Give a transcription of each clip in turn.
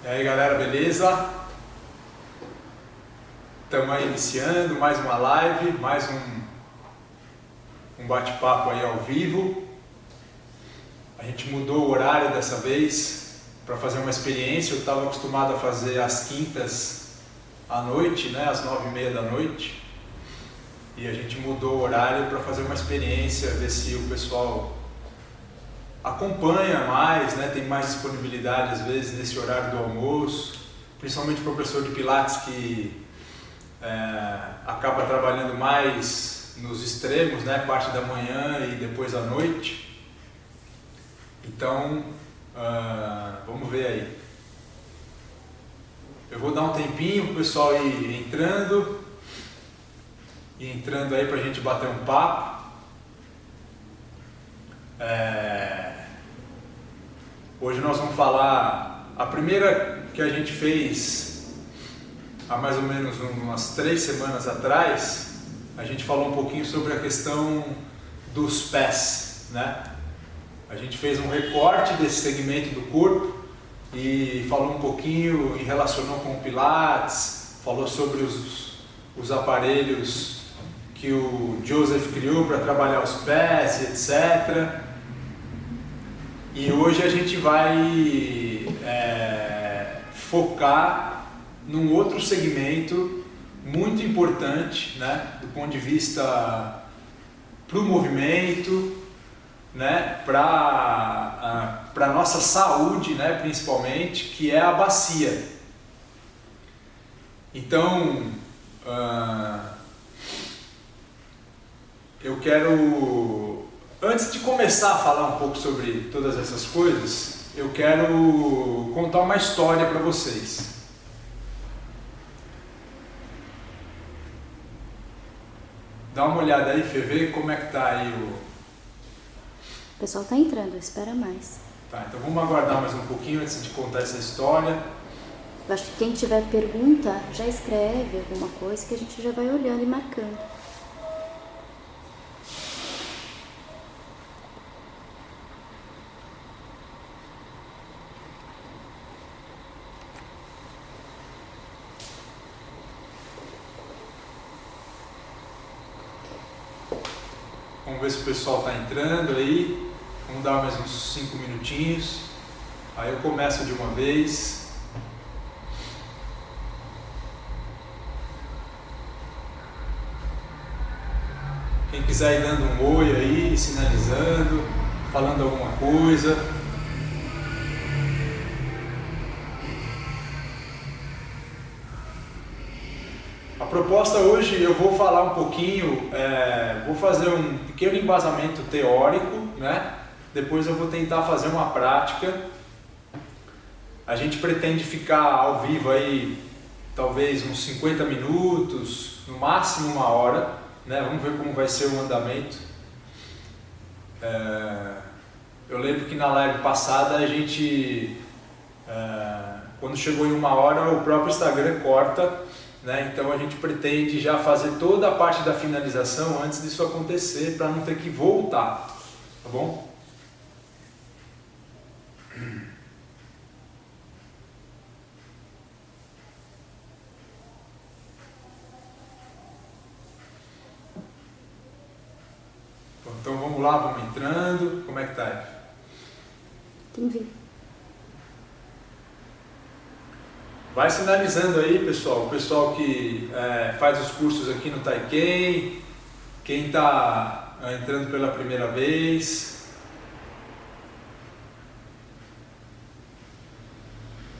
E aí galera, beleza? Estamos aí iniciando mais uma live, mais um bate-papo aí ao vivo. A gente mudou o horário dessa vez para fazer uma experiência. Eu estava acostumado a fazer às quintas à noite, né, às 9h30 da noite. E a gente mudou o horário para fazer uma experiência, ver se o pessoal acompanha mais, né, tem mais disponibilidade às vezes nesse horário do almoço, principalmente o professor de Pilates que acaba trabalhando mais nos extremos, né, parte da manhã e depois à noite. Então, vamos ver aí. Eu vou dar um tempinho para o pessoal ir entrando aí para a gente bater um papo. Hoje nós vamos falar, a primeira que a gente fez há mais ou menos umas 3 semanas atrás, a gente falou um pouquinho sobre a questão dos pés, né? A gente fez um recorte desse segmento do corpo e falou um pouquinho e relacionou com o Pilates, falou sobre os aparelhos que o Joseph criou para trabalhar os pés, etc. E hoje a gente vai focar num outro segmento muito importante, né, do ponto de vista para o movimento, né, para a nossa saúde, né, principalmente, que é a bacia. Então, eu quero, antes de começar a falar um pouco sobre todas essas coisas, eu quero contar uma história para vocês. Dá uma olhada aí, Fê, vê como é que tá aí o pessoal tá entrando, espera mais. Tá, então vamos aguardar mais um pouquinho antes de contar essa história. Eu acho que quem tiver pergunta, já escreve alguma coisa que a gente já vai olhando e marcando. Vamos ver se o pessoal está entrando aí. Vamos dar mais uns 5 minutinhos. Aí eu começo de uma vez. Quem quiser ir dando um oi aí, sinalizando, falando alguma coisa. A proposta hoje eu vou falar um pouquinho, vou fazer um pequeno embasamento teórico, né? Depois eu vou tentar fazer uma prática. A gente pretende ficar ao vivo aí talvez uns 50 minutos, no máximo 1 hora, né? Vamos ver como vai ser o andamento. Eu lembro que na live passada a gente, quando chegou em 1 hora, o próprio Instagram corta, né? Então a gente pretende já fazer toda a parte da finalização antes disso acontecer, para não ter que voltar, tá bom? Então vamos lá, vamos entrando. Como é que tá aí? Tem vi. Vai sinalizando aí, pessoal. O pessoal que faz os cursos aqui no Taiken, quem está entrando pela primeira vez,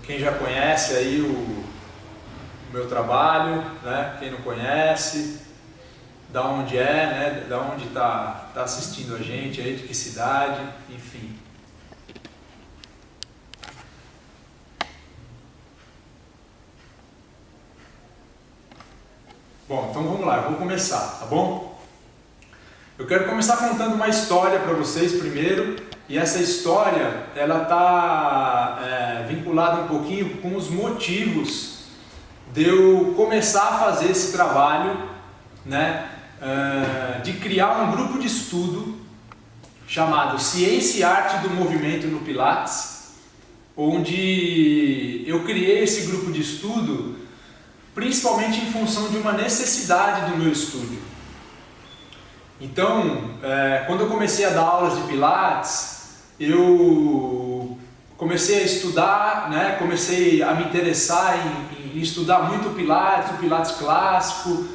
quem já conhece aí o meu trabalho, né? Quem não conhece, da onde né? Da onde está assistindo a gente aí, de que cidade, enfim. Bom, então vamos lá, eu vou começar, tá bom? Eu quero começar contando uma história para vocês primeiro, e essa história, ela está vinculada um pouquinho com os motivos de eu começar a fazer esse trabalho, né, de criar um grupo de estudo chamado Ciência e Arte do Movimento no Pilates, onde eu criei esse grupo de estudo principalmente em função de uma necessidade do meu estúdio. Então, quando eu comecei a dar aulas de Pilates, eu comecei a estudar, né, comecei a me interessar em estudar muito o Pilates clássico,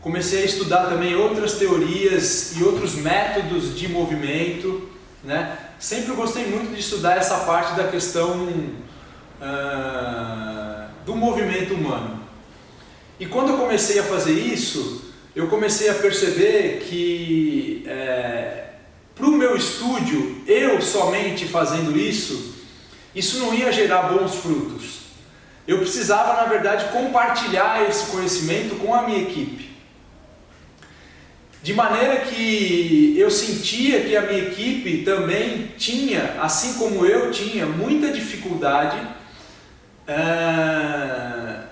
comecei a estudar também outras teorias e outros métodos de movimento, né? Sempre gostei muito de estudar essa parte da questão do movimento humano. E quando eu comecei a fazer isso, eu comecei a perceber que para o meu estúdio, eu somente fazendo isso não ia gerar bons frutos. Eu precisava, na verdade, compartilhar esse conhecimento com a minha equipe. De maneira que eu sentia que a minha equipe também tinha, assim como eu tinha, muita dificuldade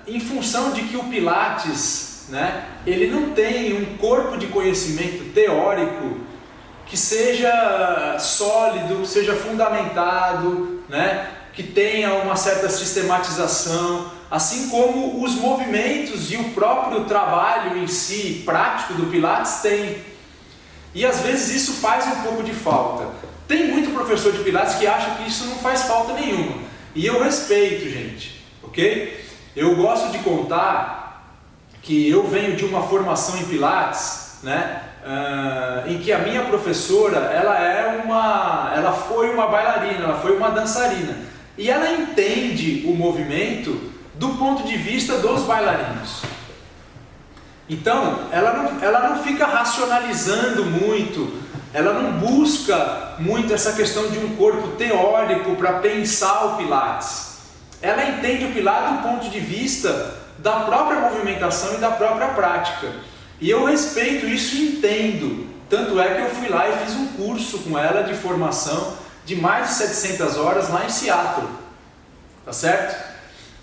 em função de que o Pilates, né, ele não tem um corpo de conhecimento teórico que seja sólido, seja fundamentado, né, que tenha uma certa sistematização, assim como os movimentos e o próprio trabalho em si, prático do Pilates tem. E às vezes isso faz um pouco de falta. Tem muito professor de Pilates que acha que isso não faz falta nenhuma. E eu respeito, gente, ok? Eu gosto de contar que eu venho de uma formação em Pilates, né? Em que a minha professora, ela foi uma bailarina, ela foi uma dançarina. E ela entende o movimento do ponto de vista dos bailarinos. Então, ela não fica racionalizando muito, ela não busca muito essa questão de um corpo teórico para pensar o Pilates. Ela entende o Pilates do ponto de vista da própria movimentação e da própria prática. E eu respeito isso e entendo. Tanto é que eu fui lá e fiz um curso com ela de formação de mais de 700 horas lá em Seattle. Tá certo?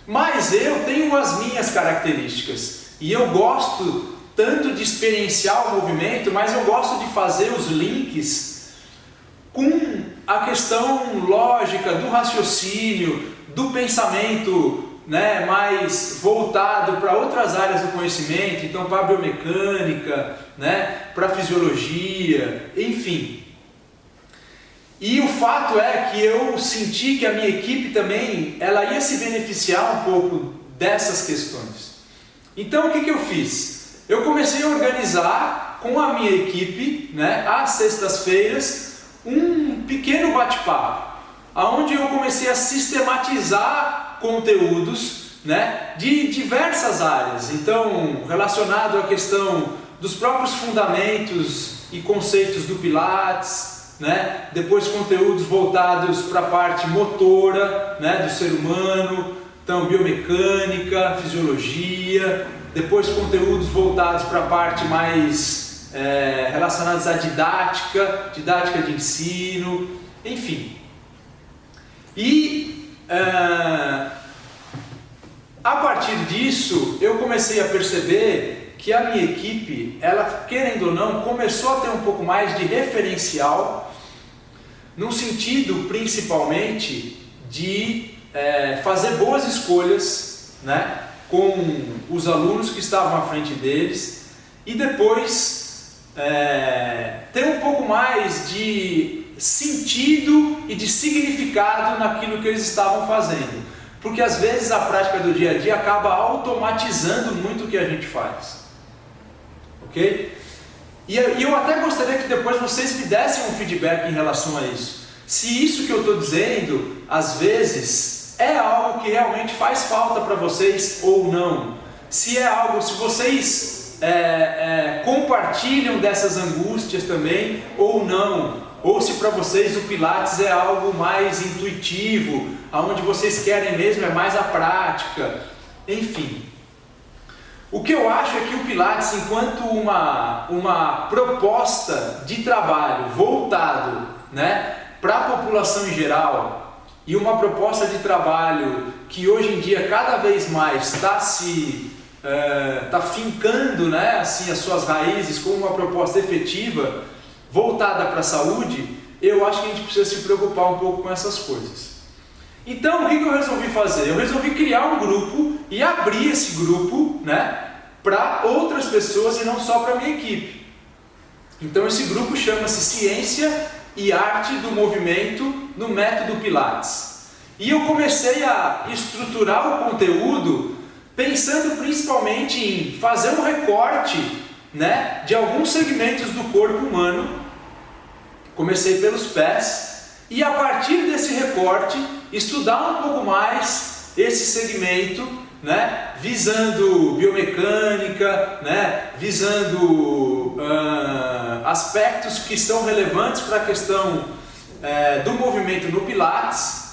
Mas eu tenho as minhas características e eu gosto tanto de experienciar o movimento, mas eu gosto de fazer os links com a questão lógica do raciocínio, do pensamento, né, mais voltado para outras áreas do conhecimento, então para a biomecânica, né, para a fisiologia, enfim. E o fato é que eu senti que a minha equipe também, ela ia se beneficiar um pouco dessas questões. Então o que eu fiz? Eu comecei a organizar com a minha equipe, né, às sextas-feiras, um pequeno bate-papo, onde eu comecei a sistematizar conteúdos, né, de diversas áreas. Então, relacionado à questão dos próprios fundamentos e conceitos do Pilates, né? Depois conteúdos voltados para a parte motora, né, do ser humano, então biomecânica, fisiologia, depois conteúdos voltados para a parte mais relacionados à didática de ensino, enfim. E a partir disso eu comecei a perceber que a minha equipe, ela, querendo ou não, começou a ter um pouco mais de referencial, no sentido principalmente de fazer boas escolhas, né, com os alunos que estavam à frente deles e depois ter um pouco mais de sentido e de significado naquilo que eles estavam fazendo, porque às vezes a prática do dia a dia acaba automatizando muito o que a gente faz, ok? E eu até gostaria que depois vocês me dessem um feedback em relação a isso. Se isso que eu estou dizendo, às vezes, é algo que realmente faz falta para vocês ou não. Se é algo, se vocês compartilham dessas angústias também ou não. Ou se para vocês o Pilates é algo mais intuitivo, onde vocês querem mesmo é mais a prática. Enfim. O que eu acho é que o Pilates, enquanto uma proposta de trabalho voltado, né, para a população em geral, e uma proposta de trabalho que hoje em dia cada vez mais está fincando, né, assim, as suas raízes como uma proposta efetiva, voltada para a saúde, eu acho que a gente precisa se preocupar um pouco com essas coisas. Então, o que eu resolvi fazer? Eu resolvi criar um grupo e abrir esse grupo, né, para outras pessoas e não só para a minha equipe. Então, esse grupo chama-se Ciência e Arte do Movimento no Método Pilates. E eu comecei a estruturar o conteúdo pensando principalmente em fazer um recorte, né, de alguns segmentos do corpo humano. Comecei pelos pés e a partir desse recorte estudar um pouco mais esse segmento, né, visando biomecânica, né, visando aspectos que são relevantes para a questão do movimento no Pilates.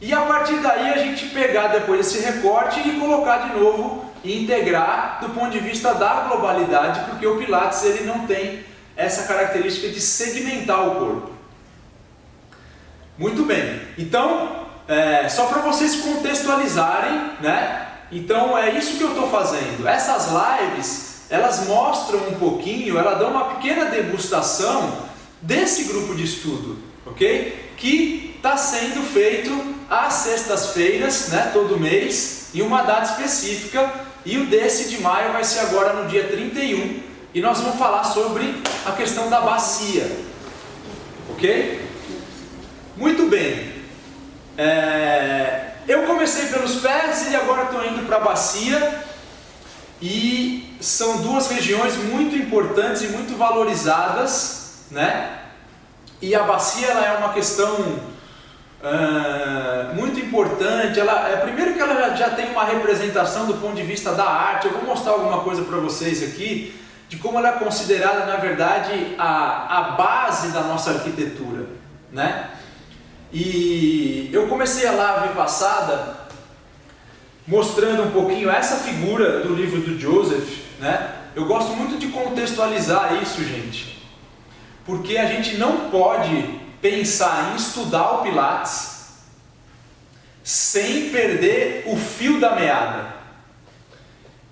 E a partir daí a gente pegar depois esse recorte e colocar de novo e integrar do ponto de vista da globalidade, porque o Pilates ele não tem essa característica de segmentar o corpo. Muito bem, então só para vocês contextualizarem, né? Então é isso que eu estou fazendo. Essas lives, elas mostram um pouquinho, elas dão uma pequena degustação desse grupo de estudo, ok? Que está sendo feito às sextas-feiras, né, todo mês, em uma data específica, e o desse de maio vai ser agora no dia 31, e nós vamos falar sobre a questão da bacia, ok? Muito bem, eu comecei pelos pés e agora estou indo para a bacia, e são duas regiões muito importantes e muito valorizadas, né? E a bacia ela é uma questão muito importante. Primeiro que ela já tem uma representação do ponto de vista da arte. Eu vou mostrar alguma coisa para vocês aqui de como ela é considerada, na verdade, a base da nossa arquitetura, né? E eu comecei a live passada mostrando um pouquinho essa figura do livro do Joseph, né? Eu gosto muito de contextualizar isso, gente, porque a gente não pode pensar em estudar o Pilates sem perder o fio da meada.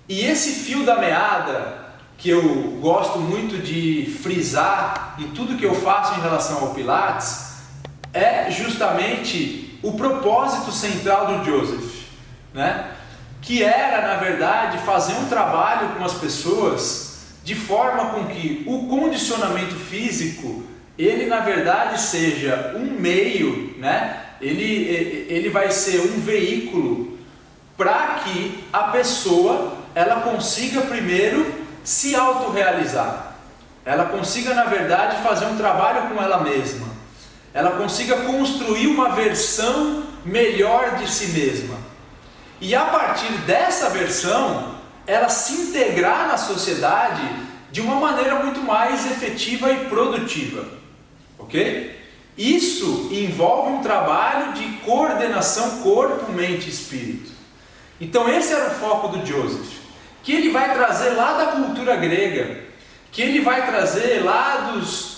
E esse fio da meada que eu gosto muito de frisar em tudo que eu faço em relação ao Pilates é justamente o propósito central do Joseph, né? Que era, na verdade, fazer um trabalho com as pessoas de forma com que o condicionamento físico, ele na verdade seja um meio, né? Ele vai ser um veículo para que a pessoa ela consiga primeiro se autorrealizar, ela consiga na verdade fazer um trabalho com ela mesma, ela consiga construir uma versão melhor de si mesma, e a partir dessa versão ela se integrar na sociedade de uma maneira muito mais efetiva e produtiva, ok? Isso envolve um trabalho de coordenação corpo, mente e espírito. Então esse era o foco do Joseph, que ele vai trazer lá da cultura grega, que ele vai trazer lá dos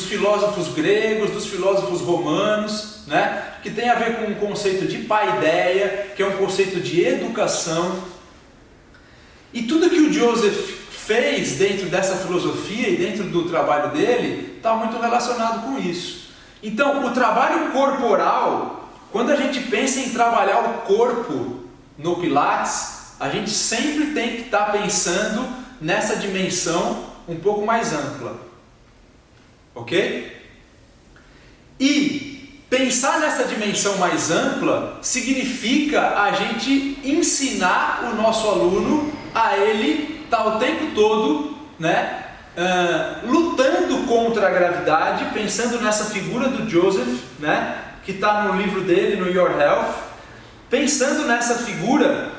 filósofos gregos, dos filósofos romanos, né? Que tem a ver com o conceito de paideia, que é um conceito de educação. E tudo que o Joseph fez dentro dessa filosofia e dentro do trabalho dele está muito relacionado com isso. Então, o trabalho corporal, quando a gente pensa em trabalhar o corpo no Pilates, a gente sempre tem que estar pensando nessa dimensão um pouco mais ampla, ok? E pensar nessa dimensão mais ampla significa a gente ensinar o nosso aluno a ele estar o tempo todo, né, lutando contra a gravidade, pensando nessa figura do Joseph, né, que está no livro dele, no Your Health, pensando nessa figura,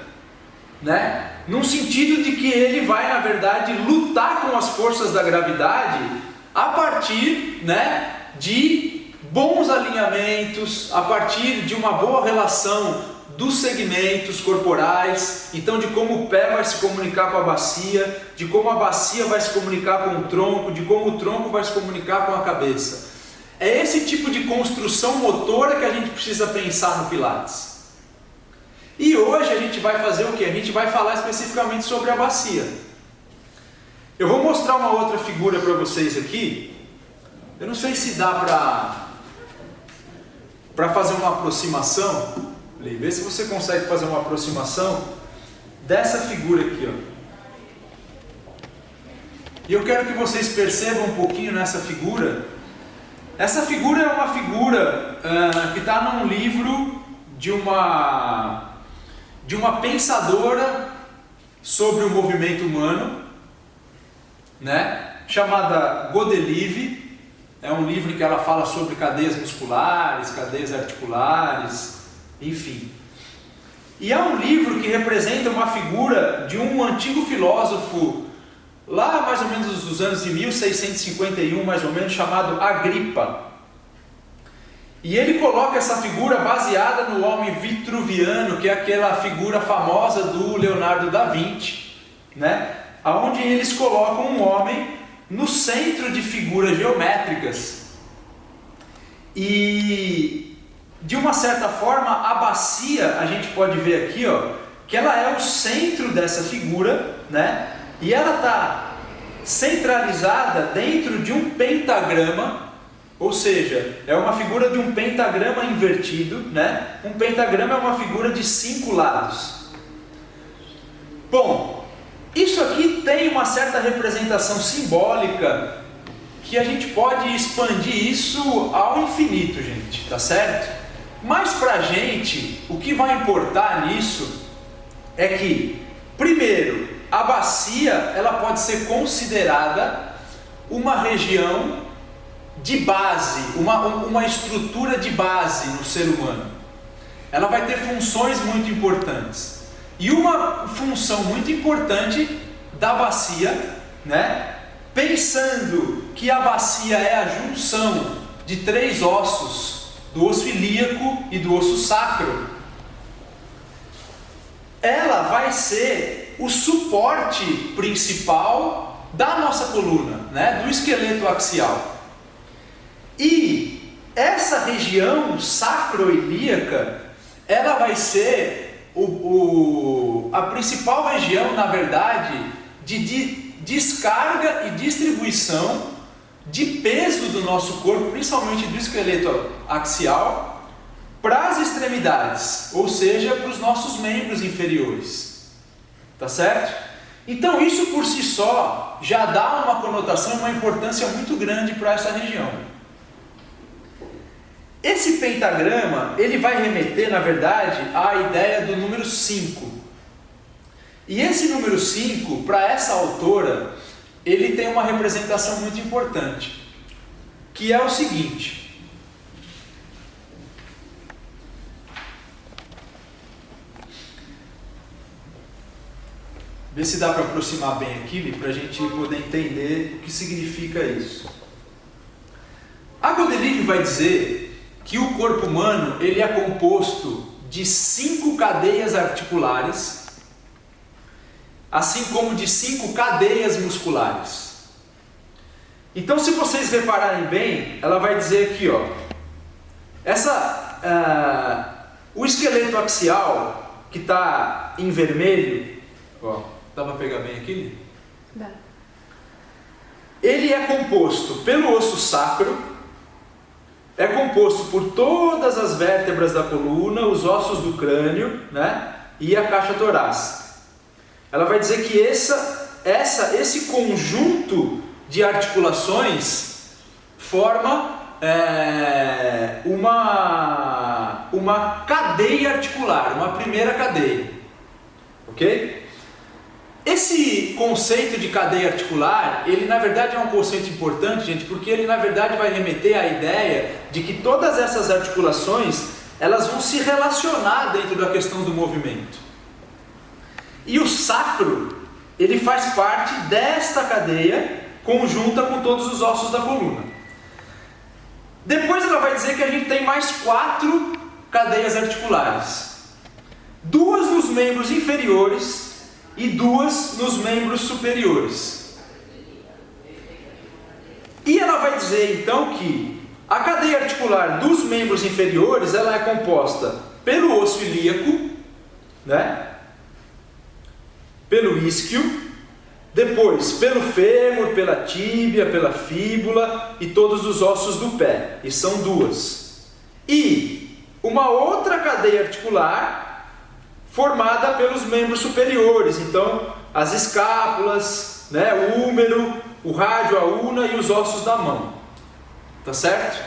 né, num sentido de que ele vai, na verdade, lutar com as forças da gravidade a partir, né, de bons alinhamentos, a partir de uma boa relação dos segmentos corporais, então de como o pé vai se comunicar com a bacia, de como a bacia vai se comunicar com o tronco, de como o tronco vai se comunicar com a cabeça. É esse tipo de construção motora que a gente precisa pensar no Pilates. E hoje a gente vai fazer o que? A gente vai falar especificamente sobre a bacia. Eu vou mostrar uma outra figura para vocês aqui. Eu não sei se dá para fazer uma aproximação, vê se você consegue fazer uma aproximação dessa figura aqui, ó. E eu quero que vocês percebam um pouquinho nessa figura. Essa figura é uma figura que está num livro de uma pensadora sobre o movimento humano, né? Chamada Godelieve. É um livro que ela fala sobre cadeias musculares, cadeias articulares, enfim. E é um livro que representa uma figura de um antigo filósofo, lá mais ou menos dos anos de 1651, mais ou menos, chamado Agripa. E ele coloca essa figura baseada no homem vitruviano, que é aquela figura famosa do Leonardo da Vinci, né? Onde eles colocam um homem no centro de figuras geométricas. E de uma certa forma a bacia, a gente pode ver aqui, ó, que ela é o centro dessa figura, né? E ela está centralizada dentro de um pentagrama, ou seja, é uma figura de um pentagrama invertido, né? Um pentagrama é uma figura de 5 lados. Bom, isso aqui tem uma certa representação simbólica que a gente pode expandir isso ao infinito, gente, tá certo? Mas pra gente, o que vai importar nisso é que, primeiro, a bacia ela pode ser considerada uma região de base, uma estrutura de base no ser humano. Ela vai ter funções muito importantes. E uma função muito importante da bacia, né? Pensando que a bacia é a junção de 3 ossos, do osso ilíaco e do osso sacro, ela vai ser o suporte principal da nossa coluna, né? Do esqueleto axial. E essa região sacroilíaca, ela vai ser a principal região, na verdade, de descarga e distribuição de peso do nosso corpo, principalmente do esqueleto axial, para as extremidades, ou seja, para os nossos membros inferiores. Tá certo? Então isso por si só já dá uma conotação e uma importância muito grande para essa região. Esse pentagrama, ele vai remeter, na verdade, à ideia do número 5. E esse número 5, para essa autora, ele tem uma representação muito importante, que é o seguinte. Vê se dá para aproximar bem aqui, para a gente poder entender o que significa isso. A Godelieve vai dizer que o corpo humano ele é composto de 5 cadeias articulares, assim como de 5 cadeias musculares. Então, se vocês repararem bem, ela vai dizer aqui, ó, o esqueleto axial que está em vermelho, ó, dá para pegar bem aqui? Dá. Ele é composto pelo osso sacro, é composto por todas as vértebras da coluna, os ossos do crânio, né? E a caixa torácica. Ela vai dizer que esse conjunto de articulações forma uma cadeia articular, uma primeira cadeia. Ok? Esse conceito de cadeia articular, ele na verdade é um conceito importante, gente, porque ele na verdade vai remeter à ideia de que todas essas articulações, elas vão se relacionar dentro da questão do movimento. E o sacro, ele faz parte desta cadeia conjunta com todos os ossos da coluna. Depois ela vai dizer que a gente tem mais 4 cadeias articulares. 2 nos membros inferiores e 2 nos membros superiores. E ela vai dizer então que a cadeia articular dos membros inferiores, ela é composta pelo osso ilíaco, né? Pelo isquio, depois pelo fêmur, pela tíbia, pela fíbula e todos os ossos do pé, e são 2. E uma outra cadeia articular formada pelos membros superiores, então as escápulas, né, o húmero, o rádio, a una e os ossos da mão, tá certo?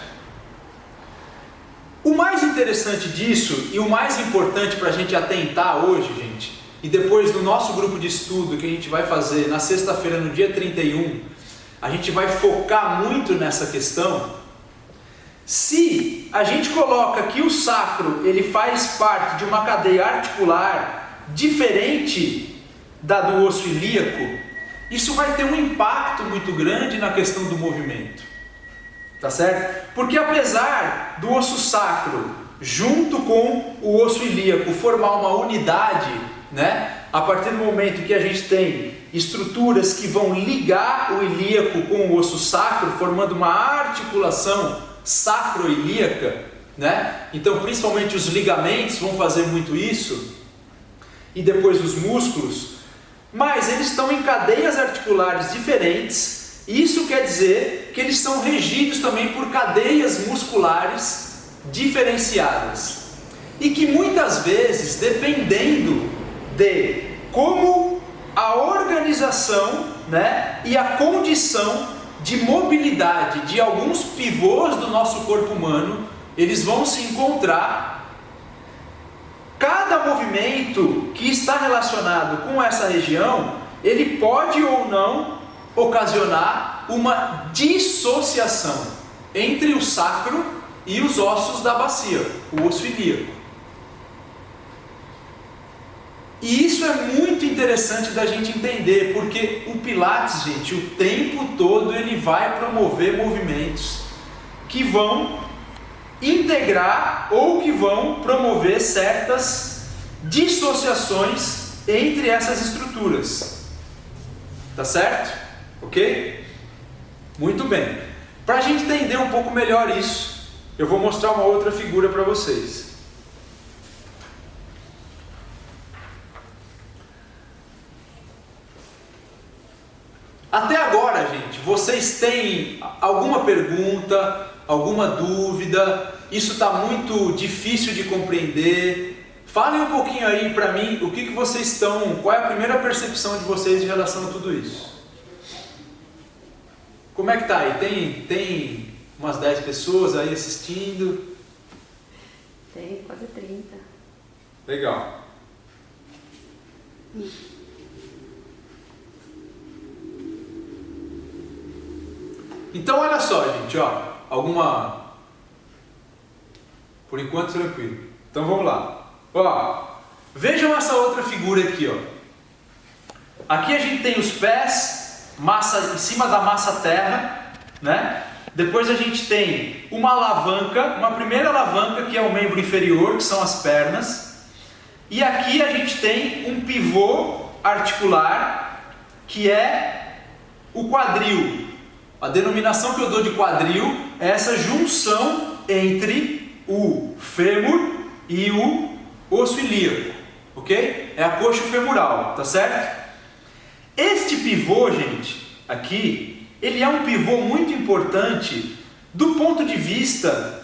O mais interessante disso e o mais importante para a gente atentar hoje, gente, e depois no nosso grupo de estudo que a gente vai fazer na sexta-feira, no dia 31, a gente vai focar muito nessa questão. Se a gente coloca que o sacro ele faz parte de uma cadeia articular diferente da do osso ilíaco, isso vai ter um impacto muito grande na questão do movimento, tá certo? Porque apesar do osso sacro junto com o osso ilíaco formar uma unidade, né? A partir do momento que a gente tem estruturas que vão ligar o ilíaco com o osso sacro, formando uma articulação sacroilíaca, né? Então principalmente os ligamentos vão fazer muito isso, e depois os músculos, mas eles estão em cadeias articulares diferentes. Isso quer dizer que eles são regidos também por cadeias musculares diferenciadas, e que muitas vezes, dependendo de como a organização, né, e a condição de mobilidade de alguns pivôs do nosso corpo humano, eles vão se encontrar. Cada movimento que está relacionado com essa região, ele pode ou não ocasionar uma dissociação entre o sacro e os ossos da bacia, o osso ilíaco. E isso é muito interessante da gente entender, porque o Pilates, gente, o tempo todo ele vai promover movimentos que vão integrar ou que vão promover certas dissociações entre essas estruturas. Tá certo? Ok? Muito bem. Para a gente entender um pouco melhor isso, eu vou mostrar uma outra figura para vocês. Até agora, gente, vocês têm alguma pergunta, alguma dúvida? Isso está muito difícil de compreender? Falem um pouquinho aí para mim, o que vocês estão, qual é a primeira percepção de vocês em relação a tudo isso? Como é que tá aí? Tem umas 10 pessoas aí assistindo? Tem, quase 30. Legal. Então olha só, gente, ó, por enquanto tranquilo. Então vamos lá. Ó, vejam essa outra figura aqui, ó. Aqui a gente tem os pés, massa em cima da massa terra, né? Depois a gente tem uma alavanca, uma primeira alavanca que é o membro inferior, que são as pernas. E aqui a gente tem um pivô articular, que é o quadril. A denominação que eu dou de quadril é essa junção entre o fêmur e o osso ilíaco, ok? É a coxa femoral, tá certo? Este pivô, gente, aqui, ele é um pivô muito importante do ponto de vista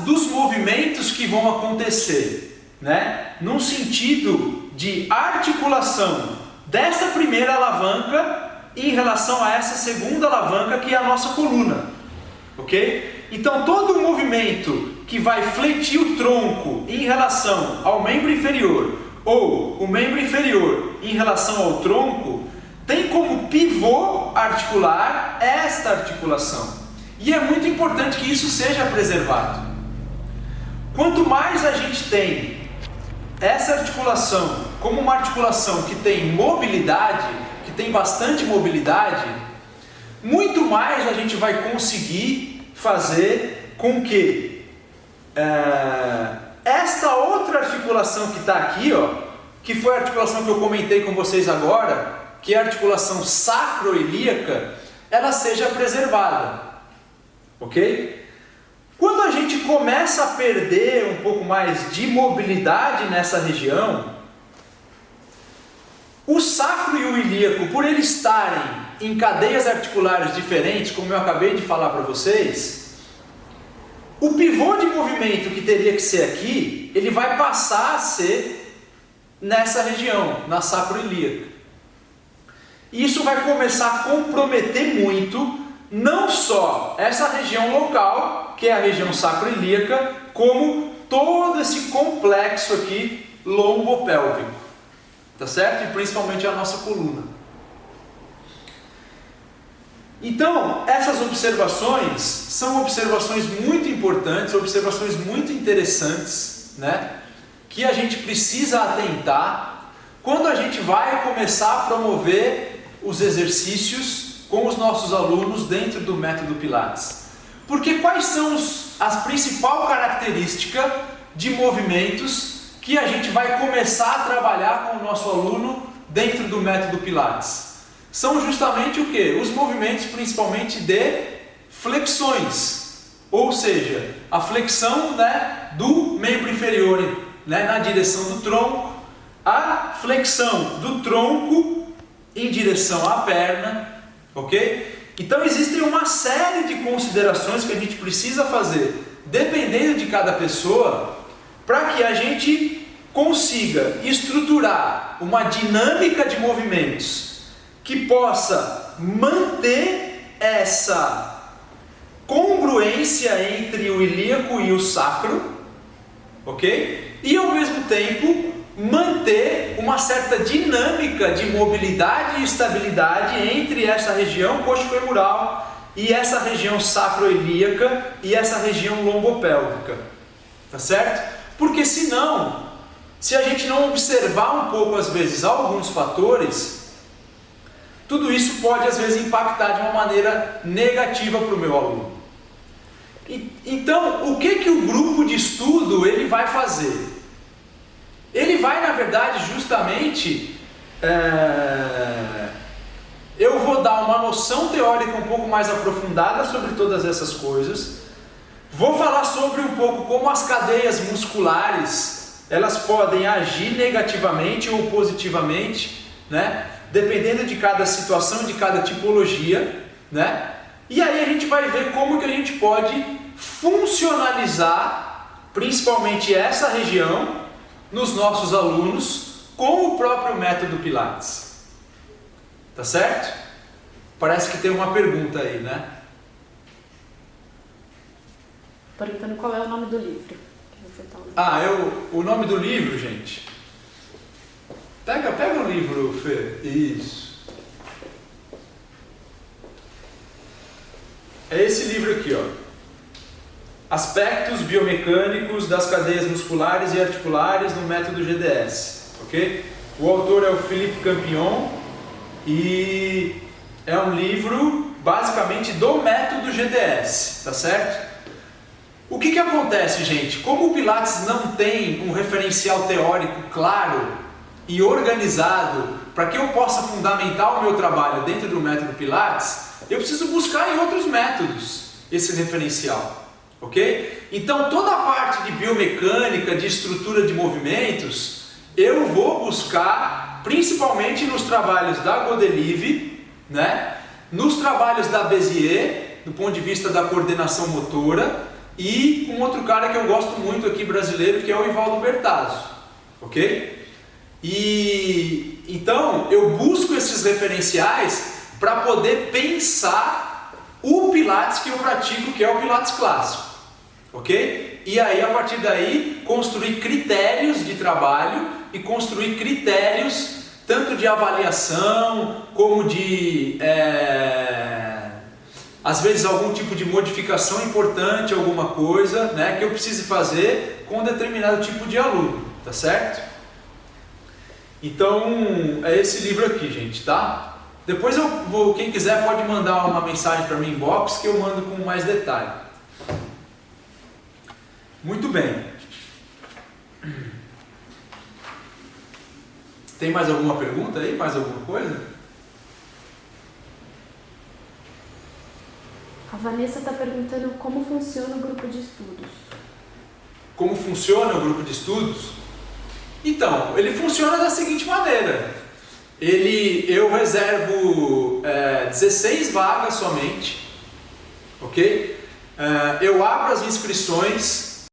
dos movimentos que vão acontecer, né? Num sentido de articulação dessa primeira alavanca em relação a essa segunda alavanca, que é a nossa coluna, ok? Então todo o movimento que vai fletir o tronco em relação ao membro inferior, ou o membro inferior em relação ao tronco, tem como pivô articular esta articulação. E é muito importante que isso seja preservado. Quanto mais a gente tem essa articulação como uma articulação que tem mobilidade, que tem bastante mobilidade, muito mais a gente vai conseguir fazer com que esta outra articulação que está aqui, ó, que foi a articulação que eu comentei com vocês agora, que é a articulação sacroilíaca, ela seja preservada, ok? Quando a gente começa a perder um pouco mais de mobilidade nessa região, o sacro e o ilíaco, por eles estarem em cadeias articulares diferentes, como eu acabei de falar para vocês, o pivô de movimento que teria que ser aqui, ele vai passar a ser nessa região, na sacroiliaca. E isso vai começar a comprometer muito, não só essa região local, que é a região sacroiliaca, como todo esse complexo aqui lombopélvico, tá certo? E principalmente a nossa coluna. Então, essas observações são observações muito importantes, observações muito interessantes, né? Que a gente precisa atentar quando a gente vai começar a promover os exercícios com os nossos alunos dentro do método Pilates. Porque quais são as principais características de movimentos que a gente vai começar a trabalhar com o nosso aluno dentro do método Pilates? São justamente o que? Os movimentos principalmente de flexões, ou seja, a flexão, né, do membro inferior, né, na direção do tronco, a flexão do tronco em direção à perna, ok? Então existem uma série de considerações que a gente precisa fazer, dependendo de cada pessoa, para que a gente consiga estruturar uma dinâmica de movimentos que possa manter essa congruência entre o ilíaco e o sacro, ok? E ao mesmo tempo manter uma certa dinâmica de mobilidade e estabilidade entre essa região coxofemoral e essa região sacroilíaca e essa região lombopélvica, tá certo? Porque senão, se a gente não observar um pouco às vezes alguns fatores, tudo isso pode às vezes impactar de uma maneira negativa para o meu aluno. Então, o que o grupo de estudo ele vai fazer? Ele vai, na verdade, justamente, eu vou dar uma noção teórica um pouco mais aprofundada sobre todas essas coisas. Vou falar sobre um pouco como as cadeias musculares, elas podem agir negativamente ou positivamente, né? Dependendo de cada situação, de cada tipologia, né? E aí a gente vai ver como que a gente pode funcionalizar, principalmente essa região, nos nossos alunos, com o próprio método Pilates. Tá certo? Parece que tem uma pergunta aí, né? Perguntando qual é o nome do livro que você tá lendo. O nome do livro, gente... Pega o livro, Fê. Isso. É esse livro aqui, ó. Aspectos biomecânicos das cadeias musculares e articulares no método GDS. Ok? O autor é o Philippe Campion e é um livro basicamente do método GDS, tá certo? O que acontece, gente? Como o Pilates não tem um referencial teórico claro e organizado para que eu possa fundamentar o meu trabalho dentro do método Pilates, eu preciso buscar em outros métodos esse referencial, ok? Então toda a parte de biomecânica, de estrutura de movimentos, eu vou buscar principalmente nos trabalhos da Godelieve, né? Nos trabalhos da Bézier, do ponto de vista da coordenação motora, e um outro cara que eu gosto muito aqui brasileiro, que é o Ivaldo Bertazzo, ok? E então eu busco esses referenciais para poder pensar o Pilates que eu pratico, que é o Pilates clássico, ok? E aí a partir daí construir critérios de trabalho e construir critérios tanto de avaliação como de às vezes algum tipo de modificação importante, alguma coisa, né, que eu precise fazer com um determinado tipo de aluno, tá certo? Então, é esse livro aqui, gente, tá? Depois quem quiser pode mandar uma mensagem para mim em inbox que eu mando com mais detalhe. Muito bem. Tem mais alguma pergunta aí? Mais alguma coisa? A Vanessa está perguntando como funciona o grupo de estudos. Como funciona o grupo de estudos? Então, ele funciona da seguinte maneira. Eu reservo 16 vagas somente, ok? Eu abro as inscrições